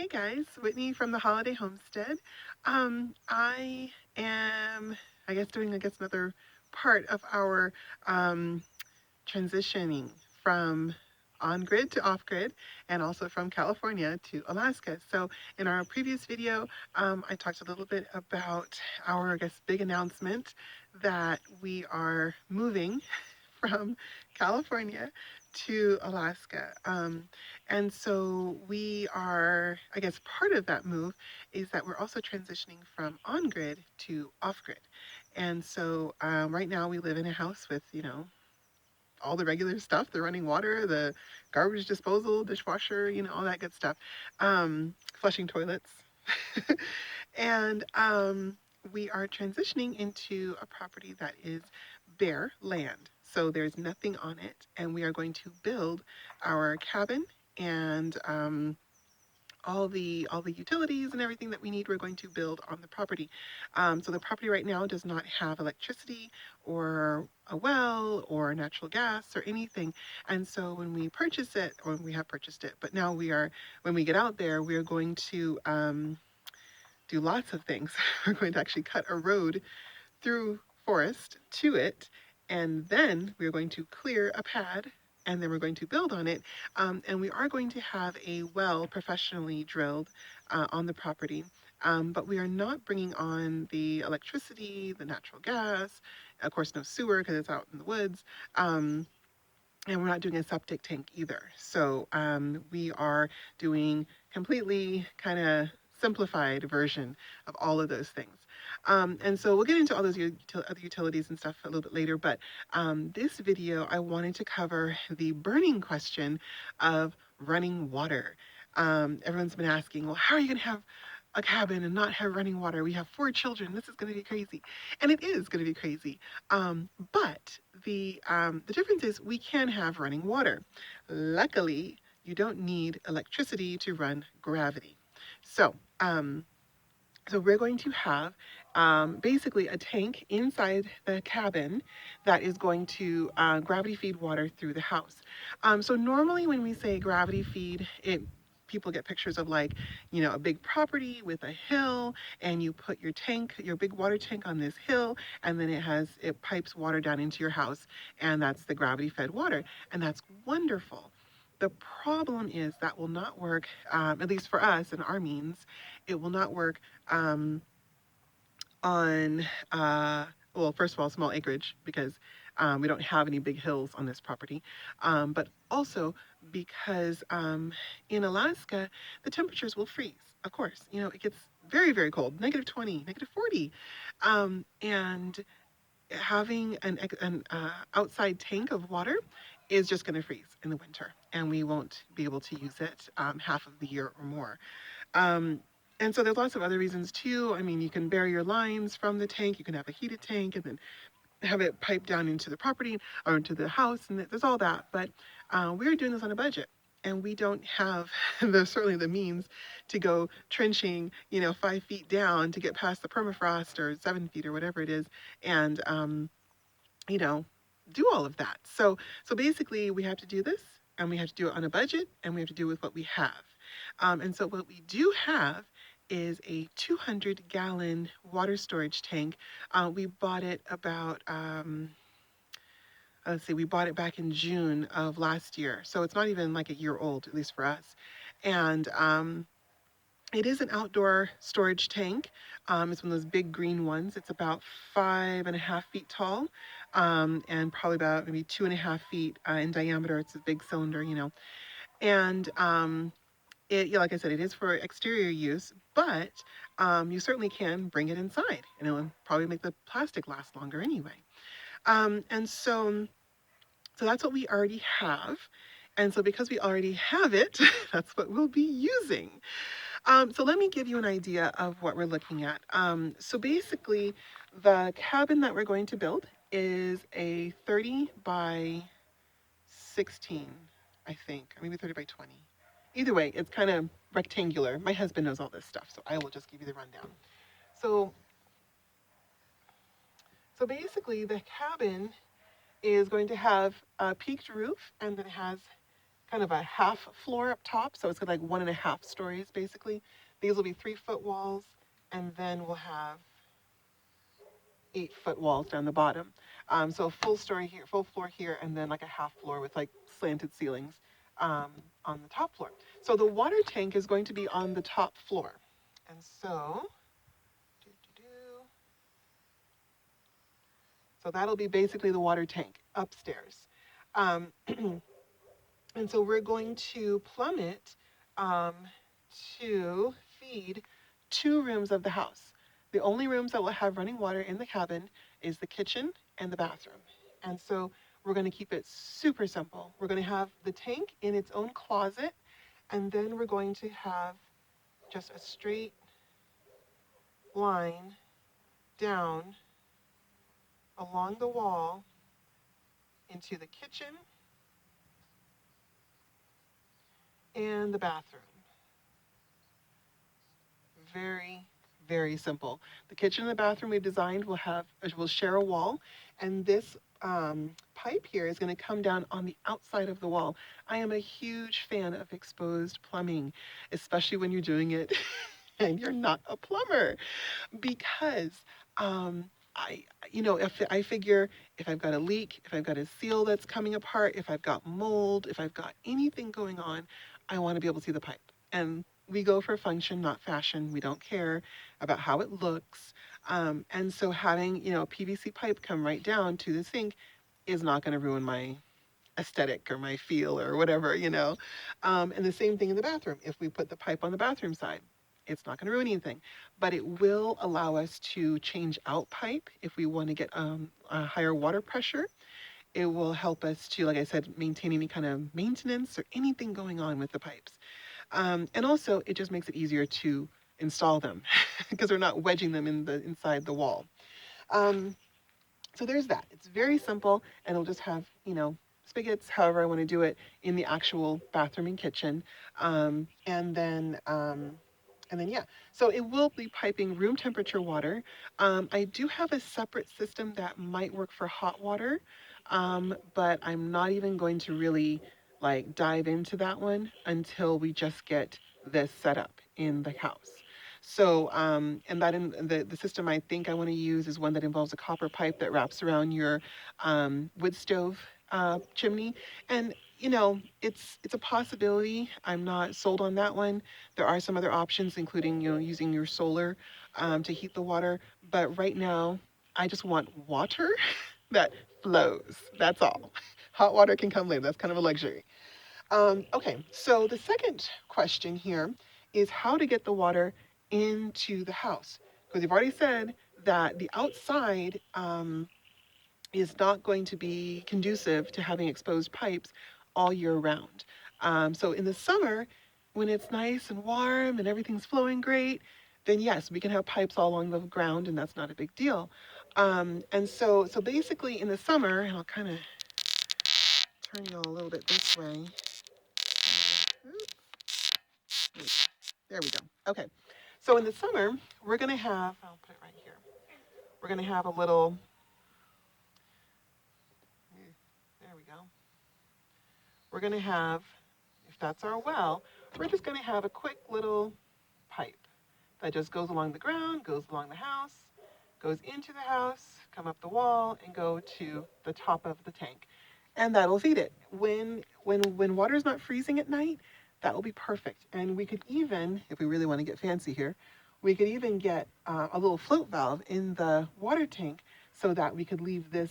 Hey guys, Whitney from the Holiday Homestead. I am, doing another part of our um, transitioning from on-grid to off-grid, and also from California to Alaska. So in our previous video, I talked a little bit about our, big announcement that we are moving from California to Alaska. And so we are, part of that move is that we're also transitioning from on grid to off grid. And so right now we live in a house with, all the regular stuff, the running water, the garbage disposal, dishwasher, all that good stuff, flushing toilets. And we are transitioning into a property that is bare land. So there's nothing on it, and we are going to build our cabin and all the utilities and everything that we need. We're going to build on the property. So the property right now does not have electricity or a well or natural gas or anything. And so when we purchase it, or we have purchased it, but now when we get out there, we are going to do lots of things. We're going to actually cut a road through forest to it, and then we're going to clear a pad, and then we're going to build on it. And we are going to have a well professionally drilled on the property. But we are not bringing on the electricity, the natural gas, of course, no sewer because it's out in the woods. And we're not doing a septic tank either. So we are doing completely kind of simplified version of all of those things. And so we'll get into all those other utilities and stuff a little bit later, but this video, I wanted to cover the burning question of running water. Everyone's been asking, well, how are you going to have a cabin and not have running water? We have 4 children. This is going to be crazy. And it is going to be crazy. But the difference is we can have running water. Luckily, you don't need electricity to run gravity. So, so we're going to have basically a tank inside the cabin that is going to gravity feed water through the house. So normally when we say gravity feed, people get pictures of like, a big property with a hill, and you put your big water tank on this hill, and then it pipes water down into your house, and that's the gravity fed water, and that's wonderful. The problem is that will not work, at least for us and our means. It will not work um, on, well, first of all, small acreage, because we don't have any big hills on this property, but also because in Alaska, the temperatures will freeze. Of course, it gets very, very cold, -20, -40. And having an outside tank of water is just going to freeze in the winter, and we won't be able to use it half of the year or more. Um, and so there's lots of other reasons too. I mean, you can bury your lines from the tank. You can have a heated tank and then have it piped down into the property or into the house, and there's all that. But we're doing this on a budget, and we don't have certainly the means to go trenching, 5 feet down to get past the permafrost, or 7 feet or whatever it is, and you know, do all of that. So basically, we have to do this, and we have to do it on a budget, and we have to do it with what we have. And so what we do have is a 200-gallon water storage tank. We bought it about, let's see, we bought it back in June of last year. So it's not even like a year old, at least for us. And it is an outdoor storage tank. It's one of those big green ones. It's about 5.5 feet tall, and probably about maybe 2.5 feet in diameter. It's a big cylinder, And yeah, like I said, it is for exterior use, but you certainly can bring it inside, and it'll probably make the plastic last longer anyway. And so that's what we already have. And so because we already have it, that's what we'll be using. So let me give you an idea of what we're looking at. So basically, the cabin that we're going to build is a 30 by 16, I think, or maybe 30 by 20. Either way, it's kind of rectangular. My husband knows all this stuff, so I will just give you the rundown. So, so basically, the cabin is going to have a peaked roof, and then it has kind of a half floor up top. So it's got like 1.5 stories basically. These will be 3-foot walls, and then we'll have 8-foot walls down the bottom. So a full story here, full floor here, and then like a half floor with like slanted ceilings um, on the top floor. So the water tank is going to be on the top floor. And so, so that'll be basically the water tank upstairs. Um, and so we're going to plumb it um, to feed 2 rooms of the house. The only rooms that will have running water in the cabin is the kitchen and the bathroom. And so we're going to keep it super simple. We're going to have the tank in its own closet, and then we're going to have just a straight line down along the wall into the kitchen and the bathroom. Very, very simple. The kitchen and the bathroom we've designed will share a wall, and this pipe here is going to come down on the outside of the wall. I am a huge fan of exposed plumbing, especially when you're doing it and you're not a plumber, because um, if I figure if I've got a leak, if I've got a seal that's coming apart, if I've got mold, if I've got anything going on, I want to be able to see the pipe. And we go for function, not fashion. We don't care about how it looks. And so having, PVC pipe come right down to the sink is not going to ruin my aesthetic or my feel or whatever. And the same thing in the bathroom. If we put the pipe on the bathroom side, it's not going to ruin anything, but it will allow us to change out pipe if we want to get a higher water pressure. It will help us to, like I said, maintain any kind of maintenance or anything going on with the pipes. And also, it just makes it easier to install them because we're not wedging them inside the wall. Um, so there's that. It's very simple, and it'll just have, spigots, however I want to do it, in the actual bathroom and kitchen. And then, yeah, so it will be piping room temperature water. I do have a separate system that might work for hot water, but I'm not even going to really like dive into that one until we just get this set up in the house. So, and that in the system I think I want to use is one that involves a copper pipe that wraps around your wood stove chimney. And it's a possibility. I'm not sold on that one. There are some other options, including using your solar to heat the water. But right now, I just want water that flows. That's all. Hot water can come later. That's kind of a luxury. Okay, so the second question here is how to get the water into the house. Because you've already said that the outside is not going to be conducive to having exposed pipes all year round. So in the summer, when it's nice and warm and everything's flowing great, then yes, we can have pipes all along the ground, and that's not a big deal. And so basically in the summer, and I'll kind of turn you all a little bit this way. There we go. Okay. So in the summer, we're going to have, I'll put it right here. We're going to have a little, there we go. We're going to have, if that's our well, we're just going to have a quick little pipe that just goes along the ground, goes along the house, goes into the house, come up the wall, and go to the top of the tank. And that'll feed it. When water's not freezing at night, that will be perfect. And we could even, if we really want to get fancy here, we could even get a little float valve in the water tank so that we could leave the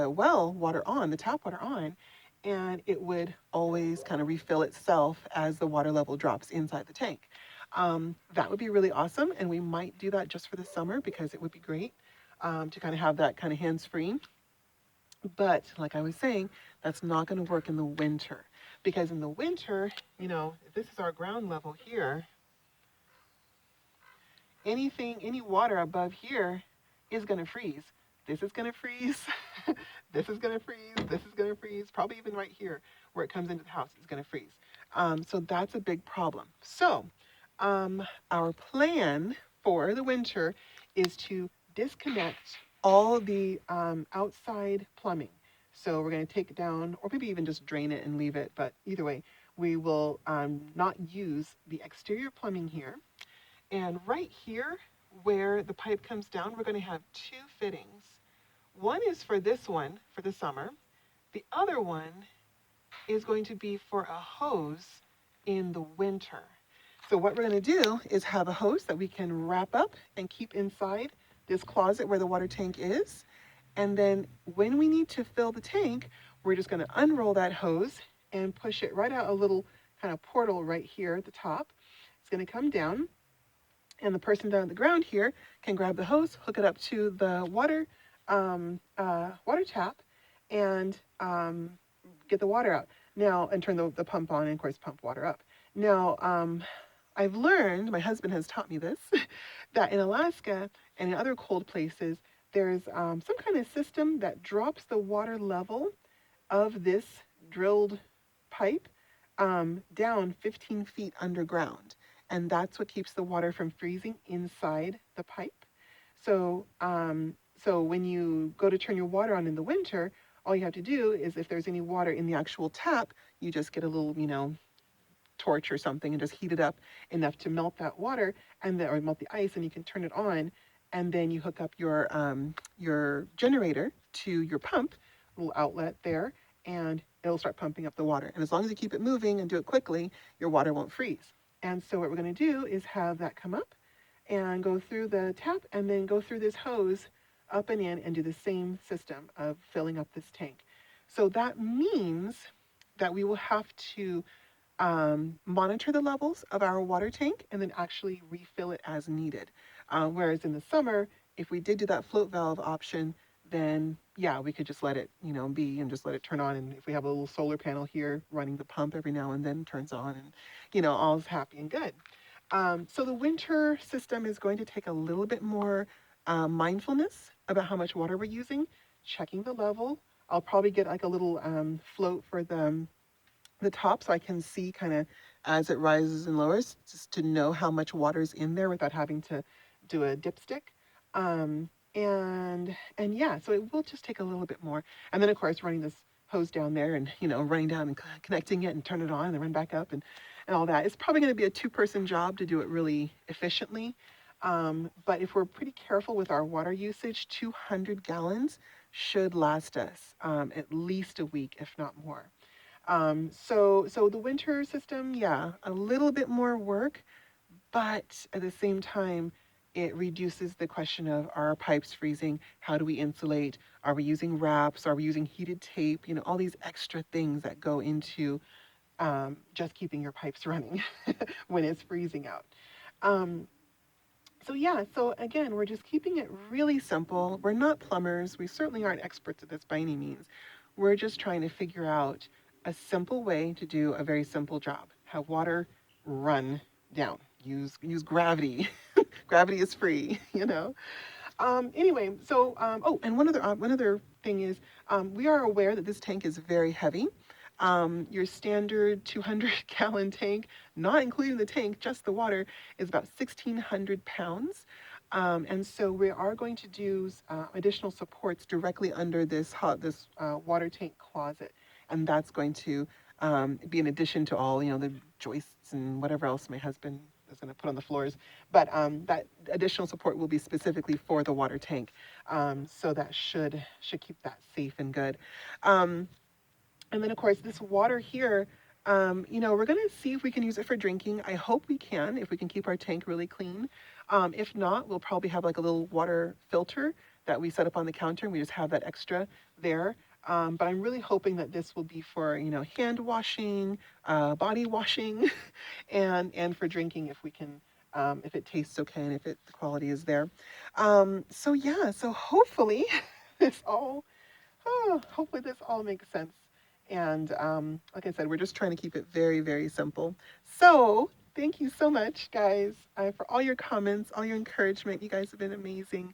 well water on, the tap water on, and it would always kind of refill itself as the water level drops inside the tank. That would be really awesome, and we might do that just for the summer because it would be great to kind of have that kind of hands-free. But like I was saying, that's not going to work in the winter because in the winter, if this is our ground level here, any water above here is going to freeze. This is going to freeze. This is going to freeze. This is going to freeze. Probably even right here where it comes into the house is going to freeze. So that's a big problem. So our plan for the winter is to disconnect all the outside plumbing. So we're going to take it down, or maybe even just drain it and leave it. But either way, we will not use the exterior plumbing here. And right here, where the pipe comes down, we're going to have two fittings. One is for this one for the summer. The other one is going to be for a hose in the winter. So what we're going to do is have a hose that we can wrap up and keep inside this closet where the water tank is. And then when we need to fill the tank, we're just going to unroll that hose and push it right out a little kind of portal right here at the top. It's going to come down, and the person down at the ground here can grab the hose, hook it up to the water tap, and get the water out. Now, and turn the pump on, and of course pump water up. Now, I've learned, my husband has taught me this, that in Alaska and in other cold places, there's some kind of system that drops the water level of this drilled pipe down 15 feet underground. And that's what keeps the water from freezing inside the pipe. So, so when you go to turn your water on in the winter, all you have to do is if there's any water in the actual tap, you just get a little, torch or something and just heat it up enough to melt that water and then, or melt the ice, and you can turn it on, and then you hook up your generator to your pump, little outlet there, and it'll start pumping up the water. And as long as you keep it moving and do it quickly, your water won't freeze. And so what we're going to do is have that come up and go through the tap and then go through this hose up and in and do the same system of filling up this tank. So that means that we will have to monitor the levels of our water tank and then actually refill it as needed. Whereas in the summer, if we did do that float valve option, then yeah, we could just let it, be and just let it turn on. And if we have a little solar panel here running the pump every now and then turns on, and all's happy and good. So the winter system is going to take a little bit more mindfulness about how much water we're using, checking the level. I'll probably get like a little float for the top so I can see kind of as it rises and lowers, just to know how much water's in there without having to do a dipstick. And yeah, so it will just take a little bit more. And then of course running this hose down there and running down and connecting it and turn it on and then run back up and all that. It's probably going to be a two-person job to do it really efficiently. But if we're pretty careful with our water usage, 200 gallons should last us at least a week, if not more. So the winter system, yeah, a little bit more work, but at the same time, it reduces the question of, are our pipes freezing? How do we insulate? Are we using wraps? Are we using heated tape? All these extra things that go into just keeping your pipes running when it's freezing out. So yeah, so again, we're just keeping it really simple. We're not plumbers. We certainly aren't experts at this by any means. We're just trying to figure out a simple way to do a very simple job. Have water run down. Use gravity. Gravity is free, Anyway, so oh, and one other thing is we are aware that this tank is very heavy. Your standard 200-gallon tank, not including the tank, just the water, is about 1,600 pounds. And so we are going to do additional supports directly under this water tank closet, and that's going to be in addition to all the joists and whatever else my husband is going to put on the floors. But that additional support will be specifically for the water tank, so that should keep that safe and good. And then, of course, this water here, we're going to see if we can use it for drinking. I hope we can, if we can keep our tank really clean. If not, we'll probably have like a little water filter that we set up on the counter, and we just have that extra there. But I'm really hoping that this will be for, hand washing, body washing, and for drinking if we can, if it tastes okay and if the quality is there. So yeah, so hopefully hopefully this all makes sense. And like I said, we're just trying to keep it very, very simple. So thank you so much, guys, for all your comments, all your encouragement. You guys have been amazing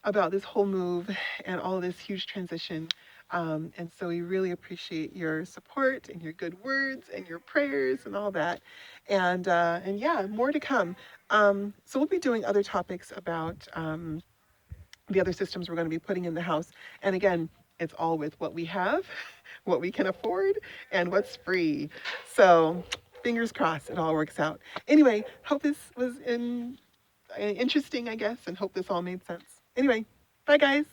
about this whole move and all of this huge transition. And so we really appreciate your support and your good words and your prayers and all that. And yeah, more to come. So we'll be doing other topics about the other systems we're going to be putting in the house. And again, It's all with what we have, what we can afford, and what's free. So fingers crossed it all works out. Anyway, hope this was interesting, I guess, and hope this all made sense. Anyway, bye guys.